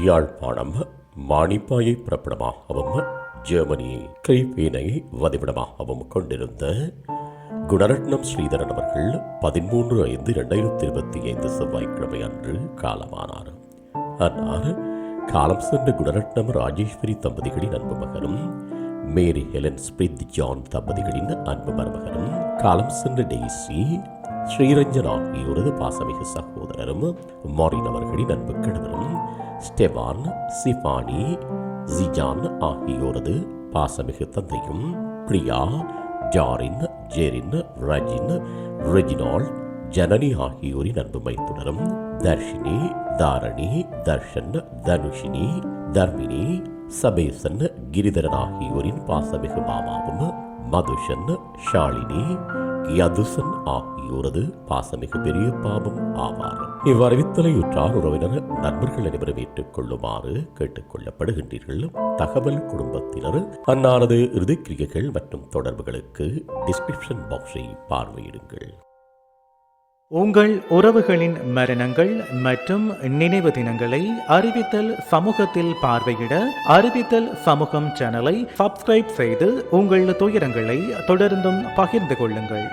யாழ்ப்பாணம் மானிப்பாயை பிறப்பிடமாகவும் ஜெர்மனியை கிரைபேனை வதிவிடமாகவும் கொண்டிருந்த குணரட்னம் ஸ்ரீதரன் அவர்கள் 13/5/2025 செவ்வாய்க்கிழமை அன்று காலமானார். அன்னார் காலம் சென்ற குணரட்னம் ராஜேஸ்வரி தம்பதிகளின் அன்பு மகனும் மேரி ஹெலன் ஸ்பிரித் ஜான் தம்பதிகளின் அன்பு மருமகனும் காலம் சென்ற டெய்சி ஸ்ரீரஞ்சன் ஆகியோரது பாசமிகு சகோதரரும் மாரின் அவர்களின் அன்பு கணவரும் ஸ்டெவான் சிஃபானி ஜிஜான் ஆகியோரது பாசமிகு தந்தையும் பிரியா ஜாரின் ஜெரின் ரஜின் ரெஜினால் ஜனனி ஆகியோரின் அன்பு மைத்துனரும் தர்ஷினி தாரணி தர்ஷன் தனுஷினி தர்மினி சபேசன் கிரிதரன் ஆகியோரின் பாசமிகு மாமாவும் மதுஷன் ஷாலினி யதுசன் ஆகியோரது பாசமிகு பெரியப்பாவும் ஆவார். இவ்வறிவித்தலையுற்றார் உறவினர் நண்பர்கள் அனைவரும் ஏற்றுக் கொள்ளுமாறு கேட்டுக் கொள்ளப்படுகின்றீர்கள். தகவல் குடும்பத்தினர் அன்னாரது இறுதிக்கிரியைகள் மற்றும் தொடர்புகளுக்கு டிஸ்கிரிப்ஷன் பாக்ஸை பார்வையிடுங்கள். உங்கள் உறவுகளின் மரணங்கள் மற்றும் நினைவு தினங்களை அறிவித்தல் சமூகத்தில் பார்வையிட அறிவித்தல் சமூகம் சேனலை சப்ஸ்கிரைப் செய்து உங்கள் துயரங்களை தொடர்ந்தும் பகிர்ந்து கொள்ளுங்கள்.